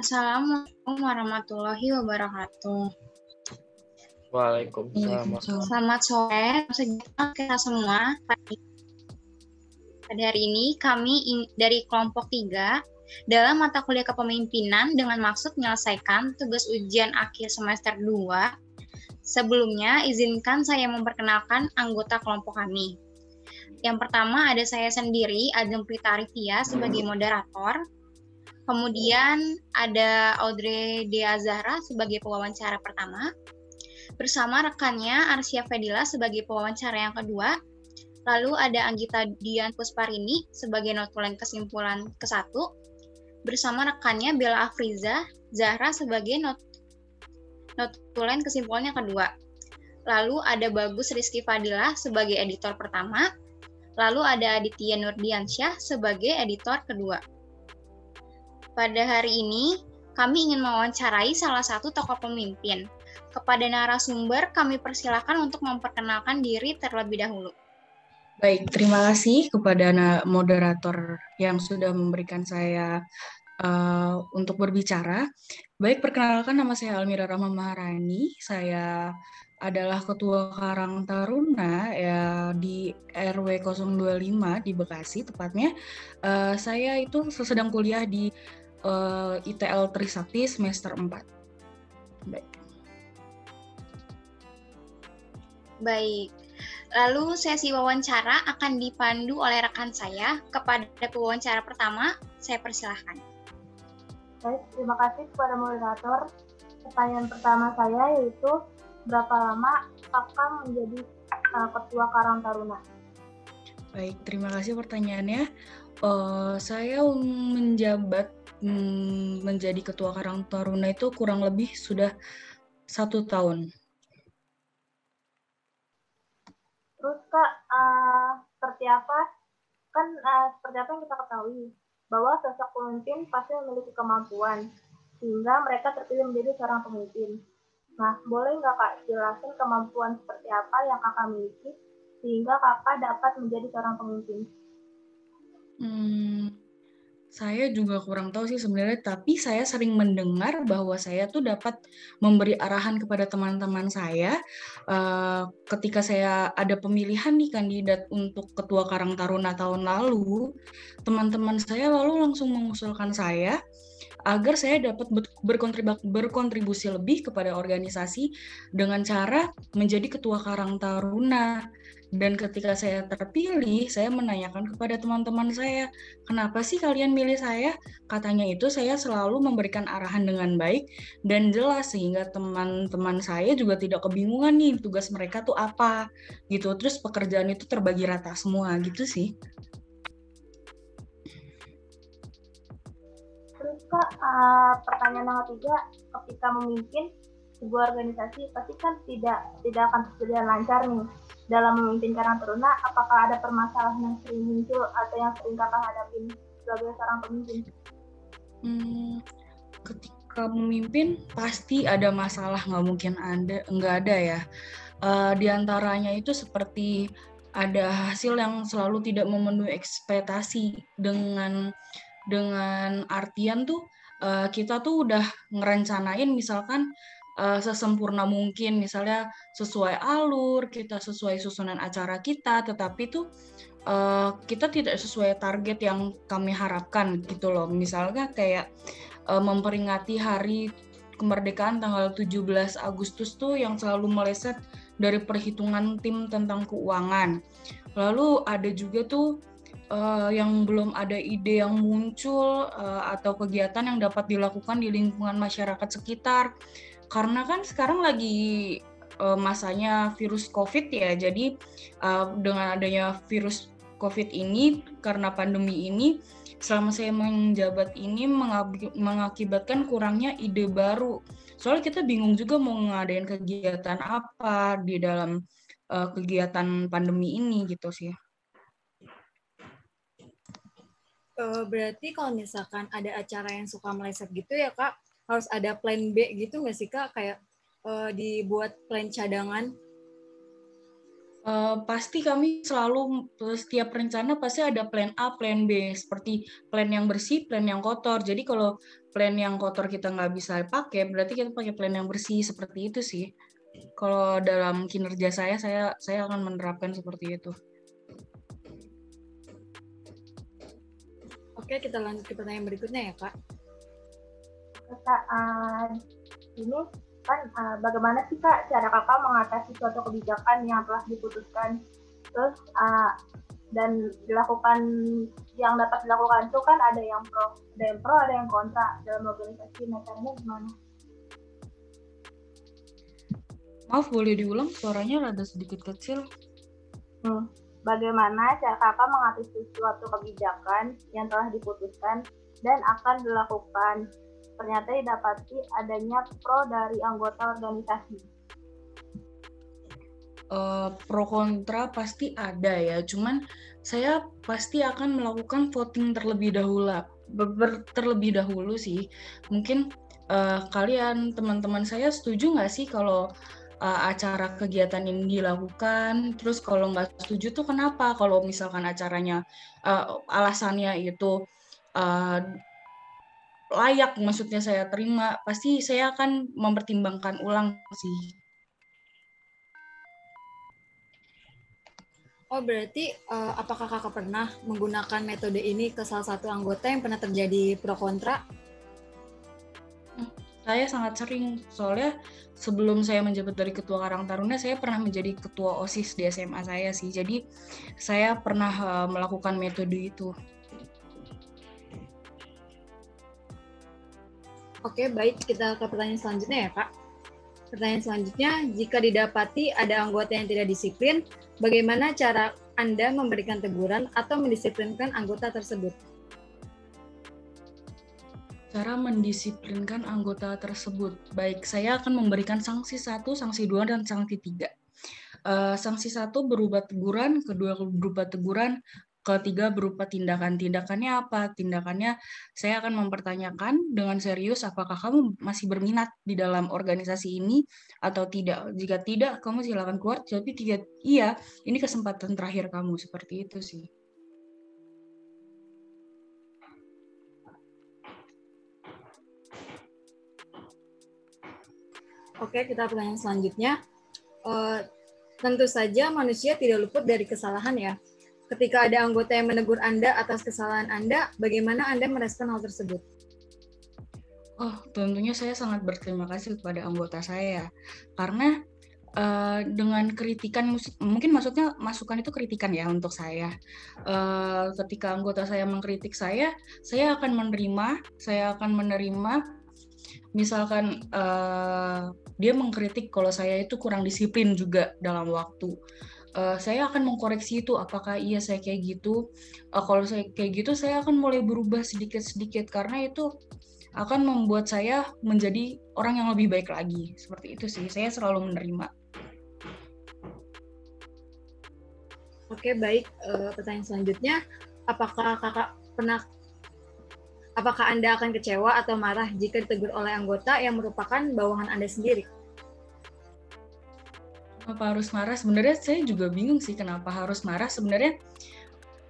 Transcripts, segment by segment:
Assalamualaikum warahmatullahi wabarakatuh. Waalaikumsalam. Selamat sore kita semua. Pada hari ini kami dari kelompok 3 dalam mata kuliah kepemimpinan dengan maksud menyelesaikan tugas ujian akhir semester 2. Sebelumnya izinkan saya memperkenalkan anggota kelompok kami. Yang pertama ada saya sendiri, Ageng Prita Arifia sebagai moderator. Kemudian ada Audrey Dea Zahra sebagai pewawancara pertama, bersama rekannya Arsya Fedila sebagai pewawancara yang kedua, lalu ada Anggita Dian Pusparini sebagai notulen kesimpulan ke-1, bersama rekannya Bella Afriza Zahra sebagai notulen kesimpulan yang kedua, lalu ada Bagus Rizky Fadila sebagai editor pertama, lalu ada Aditya Nurdiansyah sebagai editor kedua. Pada hari ini, kami ingin mewawancarai salah satu tokoh pemimpin. Kepada narasumber, kami persilakan untuk memperkenalkan diri terlebih dahulu. Baik, terima kasih kepada moderator yang sudah memberikan saya untuk berbicara. Baik, perkenalkan nama saya Almira Rahma Maharani. Saya adalah Ketua Karang Taruna ya, di RW 025 di Bekasi tepatnya. Saya itu sedang kuliah di ITL Trisakti semester 4. Baik. Lalu sesi wawancara akan dipandu oleh rekan saya. Kepada pewawancara pertama, saya persilahkan. Baik, terima kasih kepada moderator. Pertanyaan pertama saya yaitu, berapa lama Kakak menjadi Ketua Karang Taruna? Baik, terima kasih pertanyaannya. Saya menjabat menjadi Ketua Karang Taruna itu kurang lebih sudah 1 tahun. Terus Kak, seperti apa yang kita ketahui, bahwa sosok pemimpin pasti memiliki kemampuan, sehingga mereka terpilih menjadi seorang pemimpin. Nah, boleh nggak Kak jelasin kemampuan seperti apa yang Kakak miliki, sehingga Kakak dapat menjadi seorang pemimpin? Saya juga kurang tahu sih sebenarnya, tapi saya sering mendengar bahwa saya tuh dapat memberi arahan kepada teman-teman saya ketika saya ada pemilihan nih kandidat untuk Ketua Karang Taruna tahun lalu. Teman-teman saya lalu langsung mengusulkan saya agar saya dapat berkontribusi lebih kepada organisasi dengan cara menjadi Ketua Karang Taruna. Dan ketika saya terpilih, saya menanyakan kepada teman-teman saya, kenapa sih kalian milih saya? Katanya itu saya selalu memberikan arahan dengan baik dan jelas, sehingga teman-teman saya juga tidak kebingungan nih tugas mereka tuh apa gitu. Terus pekerjaan itu terbagi rata semua gitu sih. Terus Kak, pertanyaan yang ketiga, ketika memimpin sebuah organisasi pasti kan tidak akan berjalan lancar nih. Dalam memimpin Karang Taruna, apakah ada permasalahan yang sering muncul atau yang sering Kakak hadapin sebagai seorang pemimpin? Ketika memimpin pasti ada masalah, nggak ada ya. Di antaranya itu seperti ada hasil yang selalu tidak memenuhi ekspektasi, dengan artian tuh kita tuh udah ngerencanain misalkan sesempurna mungkin, misalnya sesuai alur, kita sesuai susunan acara kita, tetapi tuh kita tidak sesuai target yang kami harapkan gitu loh. Misalnya kayak memperingati hari kemerdekaan tanggal 17 Agustus tuh yang selalu meleset dari perhitungan tim tentang keuangan. Lalu ada juga tuh yang belum ada ide yang muncul atau kegiatan yang dapat dilakukan di lingkungan masyarakat sekitar. Karena kan sekarang lagi masanya virus COVID ya. Jadi dengan adanya virus COVID ini, karena pandemi ini, selama saya menjabat ini mengakibatkan kurangnya ide baru. Soalnya kita bingung juga mau ngadain kegiatan apa di dalam kegiatan pandemi ini gitu sih. Berarti kalau misalkan ada acara yang suka meleset gitu ya Kak, harus ada plan B gitu nggak sih Kak? Kayak dibuat plan cadangan? Pasti kami selalu setiap rencana pasti ada plan A, plan B, seperti plan yang bersih, plan yang kotor. Jadi kalau plan yang kotor kita nggak bisa pakai, berarti kita pakai plan yang bersih, seperti itu sih. Kalau dalam kinerja saya akan menerapkan seperti itu. Oke, kita lanjut ke pertanyaan berikutnya ya Kak. Kak, ini kan bagaimana sih Kak cara Kakak mengatasi suatu kebijakan yang telah diputuskan, terus dan dilakukan, yang dapat dilakukan itu kan ada yang pro, ada yang kontra dalam organisasi. Nah, caranya gimana? Maaf, boleh diulang, suaranya rada sedikit kecil. Bagaimana cara Kakak mengatasi suatu kebijakan yang telah diputuskan dan akan dilakukan, ternyata didapati adanya pro dari anggota organisasi? Pro kontra pasti ada ya, cuman saya pasti akan melakukan voting terlebih dahulu sih. Mungkin kalian teman-teman saya setuju nggak sih kalau acara kegiatan ini dilakukan? Terus kalau nggak setuju tuh kenapa? Kalau misalkan acaranya alasannya itu layak, maksudnya saya terima, pasti saya akan mempertimbangkan ulang sih. Oh, berarti apakah Kakak pernah menggunakan metode ini ke salah satu anggota yang pernah terjadi pro kontra? Saya sangat sering, soalnya sebelum saya menjabat dari Ketua Karang Taruna, saya pernah menjadi Ketua OSIS di SMA saya sih. Jadi saya pernah melakukan metode itu. Oke, baik. Kita ke pertanyaan selanjutnya ya, Kak. Pertanyaan selanjutnya, jika didapati ada anggota yang tidak disiplin, bagaimana cara Anda memberikan teguran atau mendisiplinkan anggota tersebut? Cara mendisiplinkan anggota tersebut. Baik, saya akan memberikan sanksi 1, sanksi 2, dan sanksi 3. Sanksi 1 berupa teguran, kedua berupa teguran, ketiga berupa tindakan. Tindakannya apa? Tindakannya saya akan mempertanyakan dengan serius apakah kamu masih berminat di dalam organisasi ini atau tidak. Jika tidak, kamu silakan keluar. Tapi jika iya, ini kesempatan terakhir kamu. Seperti itu sih. Oke, kita pertanyaan selanjutnya. Tentu saja manusia tidak luput dari kesalahan ya. Ketika ada anggota yang menegur Anda atas kesalahan Anda, bagaimana Anda merespon hal tersebut? Oh, tentunya saya sangat berterima kasih kepada anggota saya. Karena dengan kritikan, mungkin maksudnya masukan itu kritikan ya untuk saya. Ketika anggota saya mengkritik saya akan menerima, misalkan dia mengkritik kalau saya itu kurang disiplin juga dalam waktu. Saya akan mengkoreksi itu, apakah iya saya kayak gitu. Kalau saya kayak gitu, saya akan mulai berubah sedikit-sedikit, karena itu akan membuat saya menjadi orang yang lebih baik lagi. Seperti itu sih, saya selalu menerima. Oke, baik. Pertanyaan selanjutnya, apakah Anda akan kecewa atau marah jika ditegur oleh anggota yang merupakan bawahan Anda sendiri? Kenapa harus marah? Sebenarnya saya juga bingung sih kenapa harus marah. Sebenarnya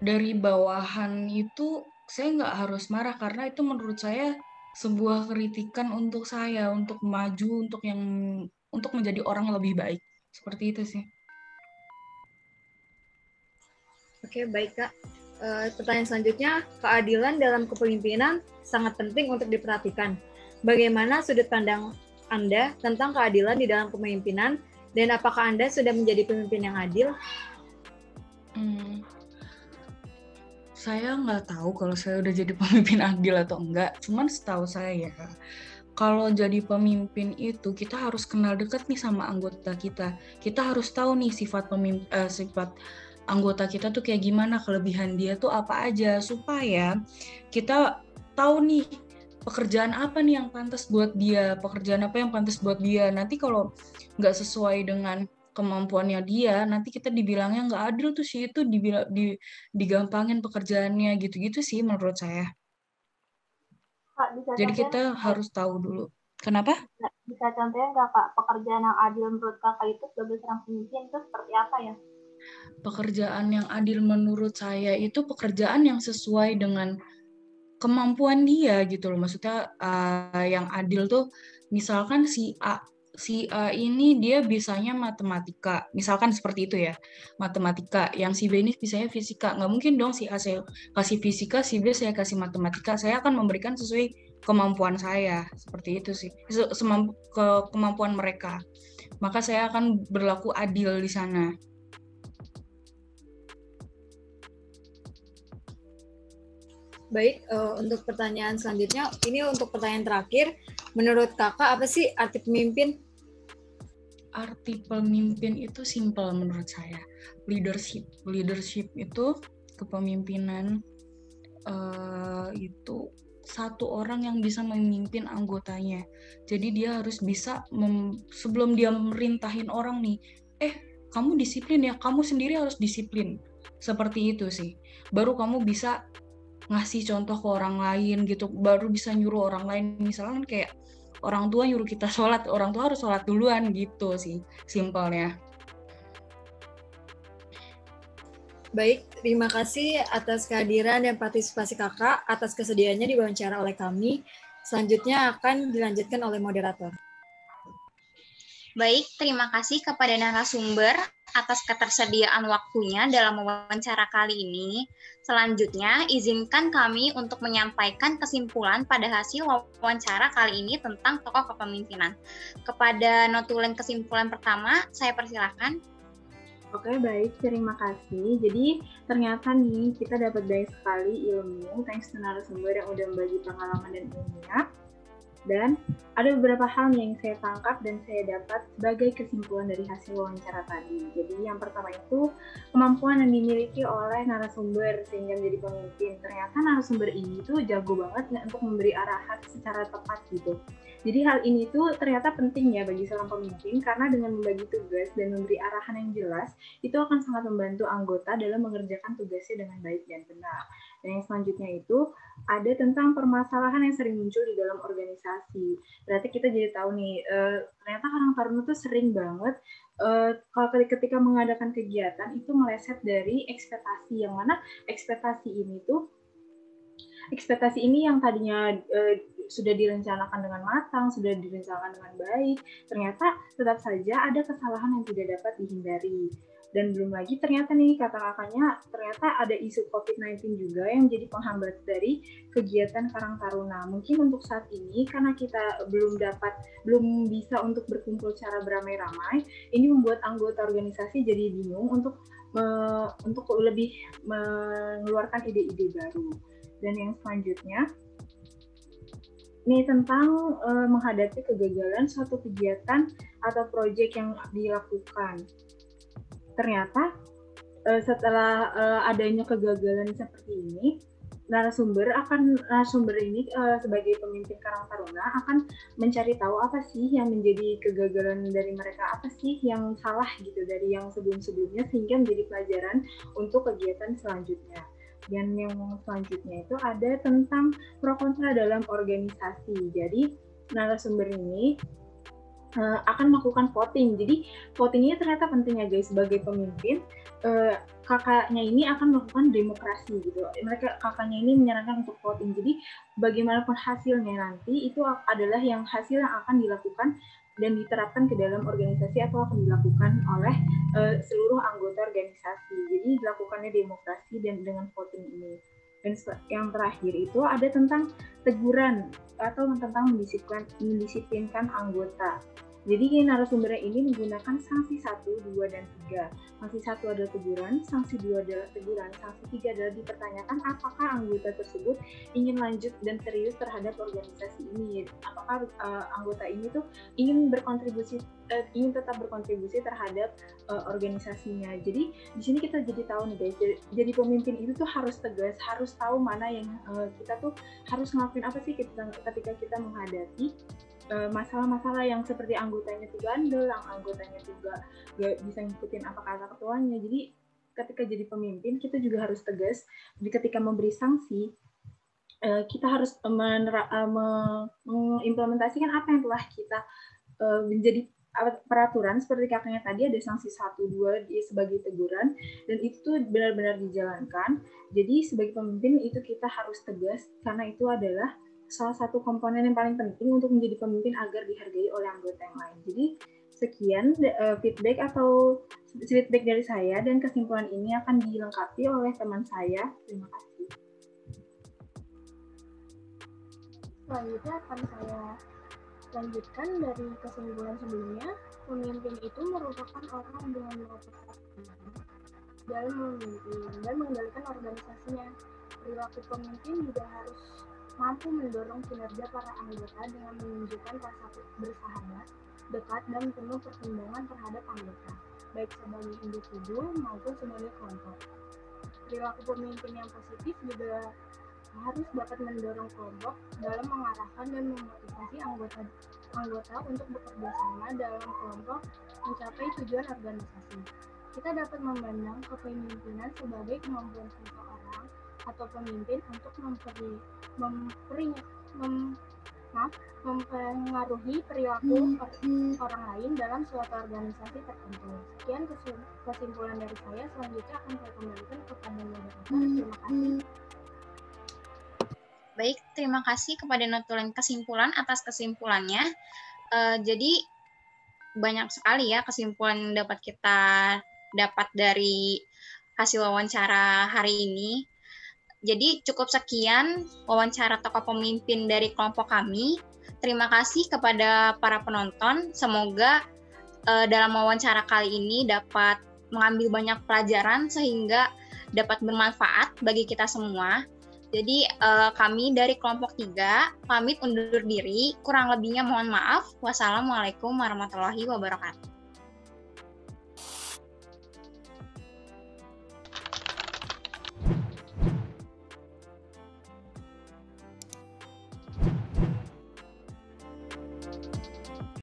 dari bawahan itu saya nggak harus marah, karena itu menurut saya sebuah kritikan untuk saya, untuk maju, untuk menjadi orang lebih baik. Seperti itu sih. Oke, baik Kak. Pertanyaan selanjutnya, keadilan dalam kepemimpinan sangat penting untuk diperhatikan. Bagaimana sudut pandang Anda tentang keadilan di dalam kepemimpinan, dan apakah Anda sudah menjadi pemimpin yang adil? Saya nggak tahu kalau saya udah jadi pemimpin adil atau enggak. Cuman setahu saya, kalau jadi pemimpin itu kita harus kenal dekat nih sama anggota kita. Kita harus tahu nih sifat anggota kita tuh kayak gimana, kelebihan dia tuh apa aja, supaya kita tahu nih pekerjaan apa nih yang pantas buat dia, pekerjaan apa yang pantas buat dia. Nanti kalau nggak sesuai dengan kemampuannya dia, nanti kita dibilangnya nggak adil tuh sih, itu digampangin pekerjaannya, gitu-gitu sih menurut saya. Kak, bisa Jadi contohnya kita harus tahu dulu. Kenapa? bisa contohnya nggak Kak, pekerjaan yang adil menurut Kakak itu sebagai seorang pemimpin itu seperti apa ya? Pekerjaan yang adil menurut saya itu pekerjaan yang sesuai dengan kemampuan dia gitu loh. Maksudnya yang adil tuh misalkan si A ini dia bisanya matematika, misalkan seperti itu ya, matematika. Yang si B ini bisanya fisika. Nggak mungkin dong si A saya kasih fisika, si B saya kasih matematika. Saya akan memberikan sesuai kemampuan saya, seperti itu sih, kemampuan mereka. Maka saya akan berlaku adil di sana. Baik, untuk pertanyaan selanjutnya, ini untuk pertanyaan terakhir, menurut kakak apa sih arti pemimpin? Arti pemimpin itu simple menurut saya. Leadership itu kepemimpinan, itu satu orang yang bisa memimpin anggotanya. Jadi dia harus bisa sebelum dia merintahin orang nih, kamu disiplin ya, kamu sendiri harus disiplin. Seperti itu sih. Baru kamu bisa ngasih contoh ke orang lain gitu, baru bisa nyuruh orang lain. Misalnya kayak orang tua nyuruh kita sholat, orang tua harus sholat duluan gitu sih, simpelnya. Baik, terima kasih atas kehadiran dan partisipasi kakak, atas kesediaannya diwawancara oleh kami. Selanjutnya akan dilanjutkan oleh moderator. Baik, terima kasih kepada narasumber atas ketersediaan waktunya dalam wawancara kali ini. Selanjutnya, izinkan kami untuk menyampaikan kesimpulan pada hasil wawancara kali ini tentang tokoh kepemimpinan. Kepada notulen kesimpulan pertama, saya persilakan. Oke, baik. Terima kasih. Jadi, ternyata nih kita dapat banyak sekali ilmu thanks to narasumber yang udah membagi pengalaman dan ilmunya. Dan ada beberapa hal yang saya tangkap dan saya dapat sebagai kesimpulan dari hasil wawancara tadi. Jadi yang pertama itu kemampuan yang dimiliki oleh narasumber sehingga menjadi pemimpin. Ternyata narasumber ini tuh jago banget untuk memberi arahan secara tepat gitu. Jadi hal ini tuh ternyata penting ya bagi seorang pemimpin karena dengan membagi tugas dan memberi arahan yang jelas itu akan sangat membantu anggota dalam mengerjakan tugasnya dengan baik dan benar. Dan yang selanjutnya itu ada tentang permasalahan yang sering muncul di dalam organisasi. Berarti kita jadi tahu nih, ternyata Karang Taruna tuh sering banget kalau ketika mengadakan kegiatan itu meleset dari ekspektasi, yang mana ekspektasi ini yang tadinya sudah direncanakan dengan matang, sudah direncanakan dengan baik, ternyata tetap saja ada kesalahan yang tidak dapat dihindari. Dan belum lagi ternyata nih kata-katanya ternyata ada isu COVID-19 juga yang jadi penghambat dari kegiatan Karang Taruna. Mungkin untuk saat ini karena kita belum bisa untuk berkumpul secara beramai-ramai, ini membuat anggota organisasi jadi bingung untuk lebih mengeluarkan ide-ide baru. Dan yang selanjutnya ini tentang menghadapi kegagalan suatu kegiatan atau proyek yang dilakukan. Ternyata setelah adanya kegagalan seperti ini, narasumber ini sebagai pemimpin Karang Taruna akan mencari tahu apa sih yang menjadi kegagalan dari mereka, apa sih yang salah gitu dari yang sebelum-sebelumnya sehingga menjadi pelajaran untuk kegiatan selanjutnya. Dan yang selanjutnya itu ada tentang pro kontra dalam organisasi. Jadi narasumber ini akan melakukan voting. Jadi votingnya ternyata penting ya guys sebagai pemimpin. Kakaknya ini akan melakukan demokrasi gitu. Kakaknya ini menyarankan untuk voting. Jadi bagaimanapun hasilnya nanti itu adalah hasil yang akan dilakukan dan diterapkan ke dalam organisasi atau akan dilakukan oleh seluruh anggota organisasi. Jadi dilakukannya demokrasi dan dengan voting ini. Dan yang terakhir itu ada tentang teguran atau tentang mendisiplinkan anggota. Jadi narasumbernya ini menggunakan sanksi 1, 2, dan 3. Sanksi 1 adalah teguran, sanksi 2 adalah teguran, sanksi 3 adalah dipertanyakan apakah anggota tersebut ingin lanjut dan serius terhadap organisasi ini. Apakah anggota ini tuh ingin tetap berkontribusi terhadap organisasinya. Jadi di sini kita jadi tahu nih guys, jadi pemimpin itu tuh harus tegas, harus tahu mana yang kita tuh harus ngelakuin apa sih ketika kita menghadapi masalah-masalah yang seperti anggotanya tuh bandel, anggotanya juga gak bisa ngikutin apa kata ketuanya. Jadi ketika jadi pemimpin kita juga harus tegas. Jadi ketika memberi sanksi kita harus mengimplementasikan apa yang telah kita menjadi peraturan. Seperti kakaknya tadi ada sanksi 1, 2 sebagai teguran, dan itu tuh benar-benar dijalankan. Jadi sebagai pemimpin itu kita harus tegas karena itu adalah salah satu komponen yang paling penting untuk menjadi pemimpin agar dihargai oleh anggota yang lain. Jadi sekian feedback dari saya, dan kesimpulan ini akan dilengkapi oleh teman saya. Terima kasih. Selanjutnya akan saya lanjutkan dari kesimpulan sebelumnya. Pemimpin itu merupakan orang dengan berkepentingan dalam memimpin dan mengendalikan organisasinya. Perilaku pemimpin juga harus mampu mendorong kinerja para anggota dengan menunjukkan rasa bersahabat, dekat, dan penuh pertimbangan terhadap anggota, baik sebagai individu maupun sebagai kelompok. Perilaku pemimpin yang positif juga harus dapat mendorong kelompok dalam mengarahkan dan memotivasi anggota untuk bekerja sama dalam kelompok mencapai tujuan organisasi. Kita dapat memandang kepemimpinan sebagai kemampuan seseorang atau pemimpin untuk mempengaruhi perilaku orang lain dalam suatu organisasi tertentu. Sekian kesimpulan dari saya. Selanjutnya akan saya kembalikan kepada moderator. Terima kasih. Baik, terima kasih kepada notulen kesimpulan atas kesimpulannya. Jadi banyak sekali ya kesimpulan yang dapat kita dapat dari hasil wawancara hari ini. Jadi cukup sekian wawancara tokoh pemimpin dari kelompok kami. Terima kasih kepada para penonton. Semoga dalam wawancara kali ini dapat mengambil banyak pelajaran sehingga dapat bermanfaat bagi kita semua. Jadi kami dari kelompok 3 pamit undur diri. Kurang lebihnya mohon maaf. Wassalamualaikum warahmatullahi wabarakatuh.